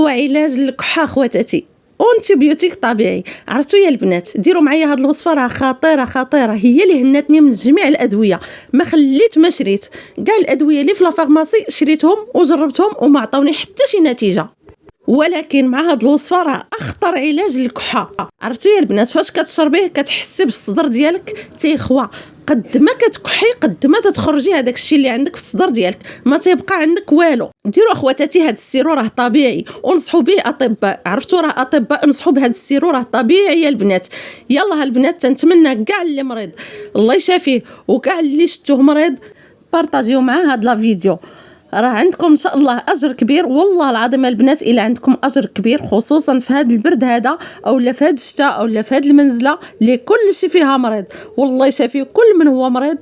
اقوى علاج للكحه خواتاتي، اونتيبيوتيك طبيعي. عرفتوا يا البنات، ديروا معايا هاد الوصفه، راه خطيره، هي اللي هناتني من جميع الادويه، ما خليت ما شريت كاع الادويه اللي في لافارماسي، شريتهم وجربتهم وما عطاوني حتى شي نتيجه. ولكن مع هاد الوصفه راه اخطر علاج للكحه. عرفتوا يا البنات، فاش كتشربيه كتحسي بالصدر ديالك تيخوى، قد ما كتكحي قد ما تتخرجي هذاك الشيء اللي عندك في الصدر ديالك، ما تيبقى عندك والو. ديروا اخواتاتي هذا السيرو، راه طبيعي ونصحوا به اطباء. عرفتوا راه اطباء نصحوا بهذا السيرو، راه طبيعي يا البنات. يلا البنات، تنتمنى كاع اللي مريض الله يشافيه، وكاع اللي شفتوه مريض بارطاجيو معاه هاد لا فيديو. راه عندكم ان شاء الله اجر كبير، والله العظيم البنات الا عندكم اجر كبير، خصوصا في هذا البرد هذا، اولا في هذا الشتاء، اولا في هذه المنزله اللي كل شيء فيها مريض. والله يشافي كل من هو مريض.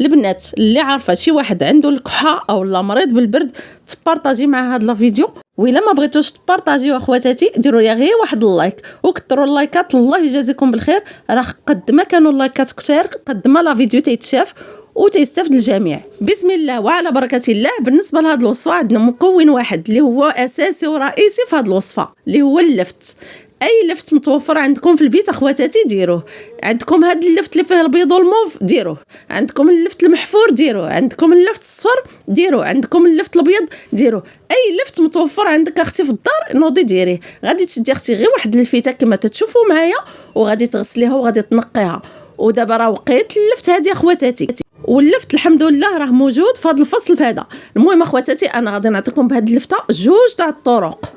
البنات اللي عارفه شي واحد عنده الكحه او لا مريض بالبرد، تبارطاجي مع هذا لا فيديو. وإلا ما بغيتوش تبارطاجيو اخواتاتي، ديروا لي غير واحد اللايك وكثروا اللايكات، الله يجازيكم بالخير. راه قد ما كانوا اللايكات كثير قد ما لا فيديو تيتشاف وتيستافد الجميع. بسم الله وعلى بركه الله. بالنسبه لهاد الوصفه عندنا مكون واحد اللي هو اساسي ورئيسي في هاد الوصفه، اللي هو اللفت. اي لفت متوفر عندكم في البيت اخواتاتي ديروه. عندكم هاد اللفت اللي فيه البيض والموف ديروه، عندكم اللفت المحفور ديروه، عندكم اللفت الصفر ديروه، عندكم اللفت الابيض ديروه. اي لفت متوفر عندك اختي في الدار نوضي ديريه. غادي تشدي اختي غير واحد الفيته كما تتشوفوا معايا، وغادي تغسليها وغادي تنقيها. ودابا راه وقيت اللفت هذه اخواتاتي، واللفت الحمد لله راه موجود في هذا الفصل في هذا. المهم اخواتاتي، انا غادي نعطيكم بهاد اللفته جوج تاع الطرق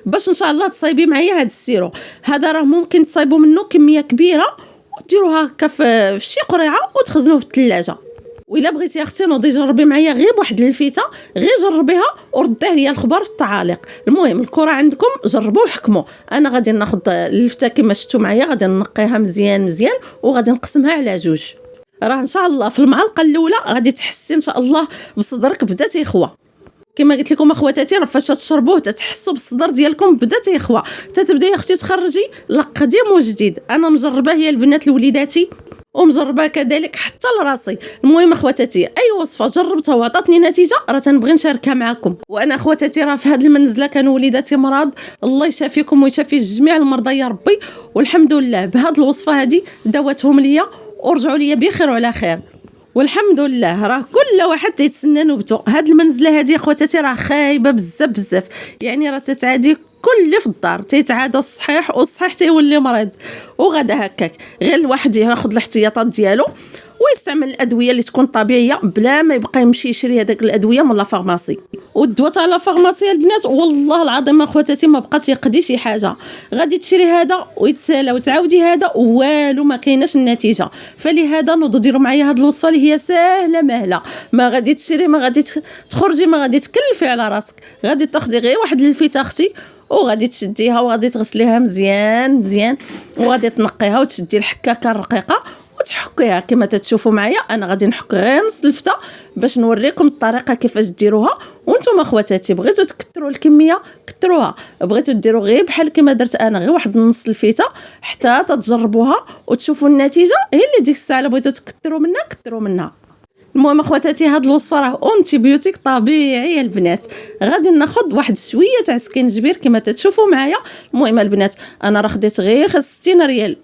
باش ان شاء الله تصايبي معايا هاد السيرو هذا. راه ممكن تصايبوا منه كميه كبيره وديروها هكا في شي قريعه وتخزنوه في الثلاجه. وإلا بغيتي اختي نوضي جربي معايا غير بواحد الفيته، غير جربيها وردي عليا الخبر في التعاليق. المهم الكره عندكم جربوا وحكموا. انا غادي ناخذ اللفته كما شفتوا معايا، غادي نقيها مزيان وغادي نقسمها على جوج. راه ان شاء الله في المعلقه الاولى غادي تحسي ان شاء الله بصدرك بدا تيخوى. كما قلت لكم اخواتاتي، راه فاش تشربوه تتحسوا بالصدر ديالكم بدا تيخوى، تتبداي اختي تخرجي لا قديم وجديد. انا مجربه هي البنات لوليداتي ومجربه كذلك حتى لراسي. المهم اخواتاتي، اي وصفه جربتها وعطاتني نتيجه راه تنبغي نشاركها معكم. وانا اخواتاتي راه في هذه المنزله كانوا وليداتي مرض، الله يشافيكم ويشافي جميع المرضى يا ربي. والحمد لله بهذه الوصفه هذه داوتهم ليا ورجعوا ليا بخير وعلى خير، والحمد لله. راه كل واحد تيتسنى نوبته. هاد المنزله هذه اخواتاتي راه خايبه بزاف، يعني راه تتعادي كل اللي في الدار، تيتعادى الصحيح والصحيح تيولي مريض. وغدا هكاك غير الواحد ياخذ الاحتياطات ديالو ويستعمل الادويه اللي تكون طبيعيه بلا ما يبقى يمشي يشري هذاك الادويه من لا فارماسي. والدواء تاع لا فارماسي البنات والله العظيم اخواتاتي ما بقى تيقضي شي حاجه. غادي تشري هذا ويتسالى وتعاودي هذا والو ما كايناش النتيجه. فلهذا نوضوا ديروا معايا هذه الوصفه اللي هي ساهله مهله. ما غادي تشري، ما غادي تخرجي، ما غادي تكلفي على راسك. غادي تاخذي غير واحد الفيته اختي وغادي تشديها وغادي تغسليها مزيان وغادي تنقيها وتشدي الحكاكه الرقيقه وتحكيها كما تتشوفوا معايا. انا غادي نحك غير نص الفته باش نوريكم الطريقه كيفاش ديروها. وانتم اخواتاتي بغيتوا تكثروا الكميه كثروها، بغيتوا ديروا غير بحال كما درت انا غير واحد نص الفته حتى تجربوها وتشوفوا النتيجه. هي اللي ديك الساعه بغيتوا كثروا منها. المهم اخواتاتي، هاد الوصفه راه اونتيبيوتيك طبيعي البنات. غادي ناخذ واحد شويه تاع سكينجبير كما تتشوفوا معايا. المهم البنات، انا راه خديت غير 60 ريال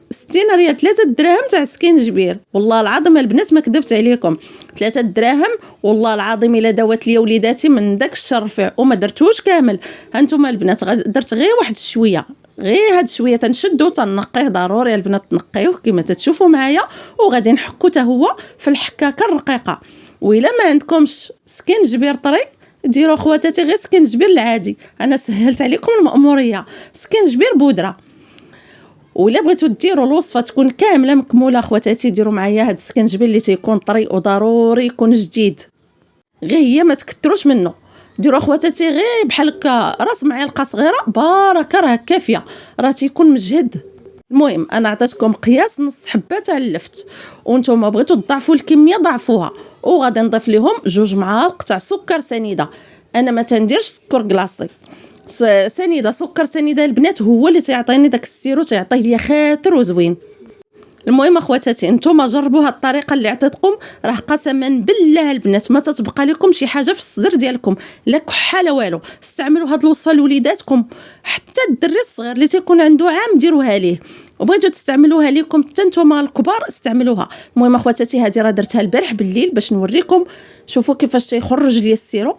3 دراهم تاع سكينجبير. والله العظيم البنات ما كذبت عليكم، 3 دراهم. والله العظيم الا داوت لي وليداتي من داك الشرفع وما درتوش كامل. هانتوما البنات درت غير واحد شويه، غير هاد شويه تنشدو تنقيه. ضروري البنات تنقيوه كما تتشوفوا معايا، وغادي نحكو حتى هو في الحكاكه الرقيقه. وإلا ما عندكمش سكينجبير طري ديروا خواتاتي غير سكينجبير العادي. انا سهلت عليكم المأموريه، سكينجبير بودره. ولا بغيتوا ديروا الوصفه تكون كامله مكموله خواتاتي، ديروا معايا هاد السكينجبير اللي تيكون طري وضروري يكون جديد، غير هي ما تكتروش منه. ديروا اخواتاتي غير بحال هكا راس معلقه صغيره بركه راه كافيه، راه تيكون مجهد. المهم انا عطيتكم قياس نص حبه تاع اللفت، وانتم بغيتوا تضعفوا الكميه ضعفوها. وغادي نضيف لهم 2 معالق تاع سكر سنيده. انا ما تنديرش سكر كلاصي، سنيده. سكر سنيده البنات هو اللي تيعطيني داك السيرو، تيعطيه ليا خاطر وزوين. المهم اخواتاتي نتوما جربوا هاد الطريقه اللي عطيتكم، راه قسما بالله البنات ما تتبقى لكم شي حاجه في الصدر ديالكم، لا كحه لا والو. استعملوا هاد الوصفه لوليداتكم، حتى الدري الصغير اللي تيكون عنده عام ديروها ليه، وبغيتو تستعملوها ليكم حتى نتوما الكبار استعملوها. المهم اخواتاتي هذه راه درتها البارح بالليل باش نوريكم. شوفوا كيفاش تيخرج لي السيرو،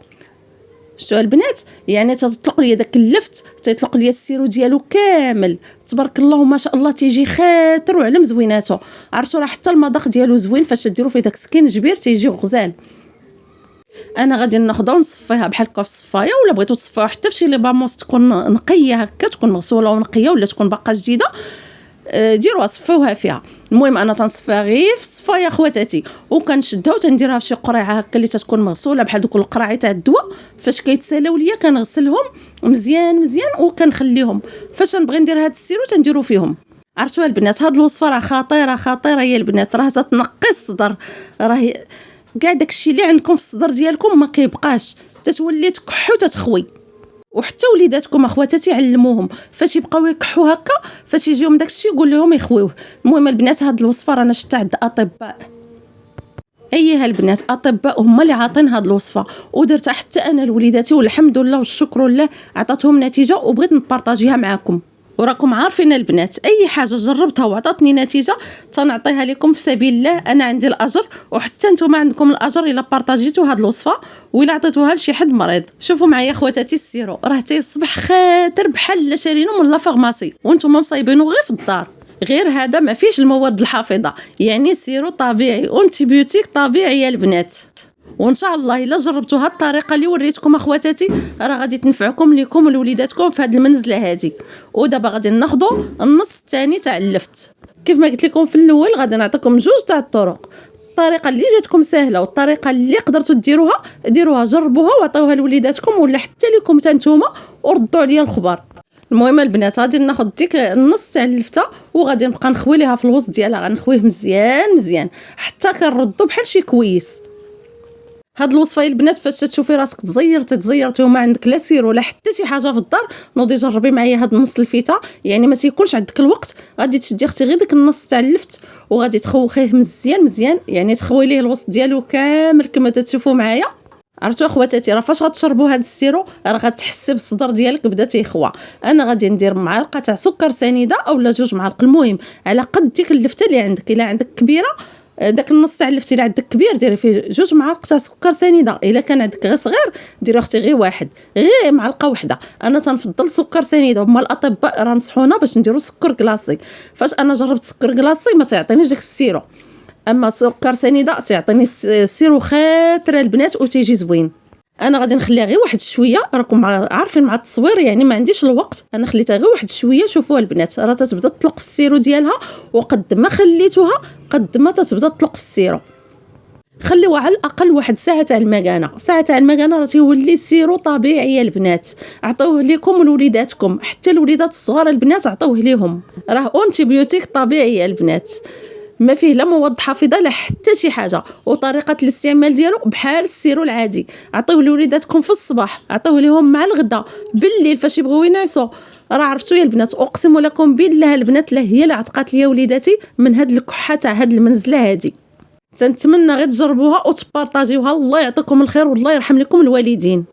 شتو البنات، يعني تطلق لي داك اللفت، تيطلق لي السيرو ديالو كامل، تبارك الله ما شاء الله تيجي خاطر وعلم زويناتو. عرفتوا راه حتى المذاق ديالو زوين فاش ديروا فيه داك سكين جبير تيجي غزال. انا غادي ناخذها ونصفيها بحال هكا في الصفايه، ولا بغيتو تصفيوها حتى في شي ليباموس تكون نقيه هكا، تكون مغسوله ونقيه ولا تكون باقا جديده، ديروها صفيوها فيها. المهم انا تنصفيها غير في الصفايه خواتاتي، وكنشدها وتنديرها في شي قريعه هكا اللي تتكون مغسوله بحال دوك القراعي تاع الدواء. فاش كيتسالاو ليا كنغسلهم مزيان مزيان وكنخليهم، فاش نبغي ندير هاد السيرو تنديرو فيهم. عرفتوا البنات هاد الوصفه راه خطيره خطيره يا البنات، راه تتنقي الصدر، راه كاع داكشي اللي عندكم في الصدر ديالكم ما كيبقاش، تتولي تكحو تتخوي. وحتى وليداتكم اخواتاتي علموهم فاش يبقاو يكحوا هكا، فاش يجيهم داكشي يقول لهم يخويوه. المهم البنات هاد الوصفه رانا شتا عند اطباء، ايها البنات اطباء هما اللي عاطين هاد الوصفه، ودرتها حتى انا لوليداتي والحمد لله والشكر لله عطاتهم نتيجه، وبغيت نبارطاجيها معكم. وراكم عارفين البنات اي حاجه جربتها وعطاتني نتيجه تنعطيها لكم في سبيل الله، انا عندي الاجر وحتى نتوما عندكم الاجر الا بارطاجيتوا هاد الوصفه ولا عطيتوها لشي حد مريض. شوفوا معايا خواتاتي السيرو راه تيصبح خاطر بحال لا شارينو من لا فارماسي وانتم مصايبينو غير في الدار. غير هذا ما فيش المواد الحافظه، يعني سيرو طبيعي وانتيبيوتيك طبيعي يا البنات. وان شاء الله الا جربتوا هاد الطريقه اللي وريتكم اخواتاتي راه غادي تنفعكم ليكم ولوليداتكم في هاد المنزله هادي. ودابا غادي ناخذوا النص الثاني تاع اللفت. كيف ما قلت لكم في الاول غادي نعطيكم جوج تاع الطرق، الطريقه اللي جاتكم سهله والطريقه اللي قدرتوا ديروها جربوها وعطيوها لوليداتكم ولا حتى لكم حتى نتوما وردوا عليا الخبر. المهم البنات غادي ناخذ ديك النص تاع اللفته وغادي نبقى نخوي ليها في الوسط ديالها، غنخويه مزيان مزيان حتى كنردو بحال شي كويس. هاد الوصفه البنات فاش تشوفي راسك تزيرتي وما عندك لا سير ولا حتى شي حاجه في الدار، نوضي جربي معايا هاد النص الفيته، يعني ما تيكونش عندك الوقت غادي تشدي اختي غير داك النص تاع اللفت وغادي تخوخيه مزيان مزيان، يعني تخوي ليه الوسط ديالو كامل كما تشوفوا معايا. عرفتوا اخواتاتي راه فاش غتشربوا هاد السيرو راه غتحسي بالصدر ديالك بدا تيخوى. انا غادي ندير معلقه تاع سكر سنيده اولا 2 معالق، المهم على قد ديك اللفته اللي عندك. الا عندك كبيره داك النص تاع اللفتي اللي عندك كبير ديري فيه 2 معالق تاع سكر سنيده، الا كان عندك غير صغير ديري اختي غير واحد، غير معلقه واحده. انا تنفضل سكر سنيده، هما الاطباء راه نصحونا باش نديرو سكر كلاصي. فاش انا جربت سكر كلاصي ما تعطينيش داك السيرو، اما سكر سنيده تعطيني السيرو خاطر البنات وتيجي زوين. انا غادي نخليها غير واحد شويه، راكم عارفين مع التصوير يعني ما عنديش الوقت، انا خليتها غير واحد شويه. شوفوا البنات راه تتبدا تطلق في السيرو ديالها، وقد ما خليتوها قد ما تتبدا تطلق في السيرو. خليوها على الاقل واحد ساعه تاع المكانه، ساعه تاع المكانه راه تيولي السيرو طبيعي يا البنات. عطوه لكم ولوليداتكم، حتى الوليدات الصغار البنات عطوه ليهم، راه انتيبيوتيك طبيعي يا البنات، ما فيه لا مواد حافظه لا حتى شي حاجه، وطريقه الاستعمال ديالو بحال السيرو العادي. عطيوه لوليداتكم في الصباح، عطيوه لهم مع الغداء، بالليل فاش يبغيو ينعسوا. راه عرفتوا يا البنات اقسم لكم بالله البنات لا هي اللي عتقات ليا وليداتي من هاد الكحه تاع هاد المنزله هادي. تنتمنى غير تجربوها وتبارطاجيوها. الله يعطيكم الخير والله يرحم لكم الوالدين.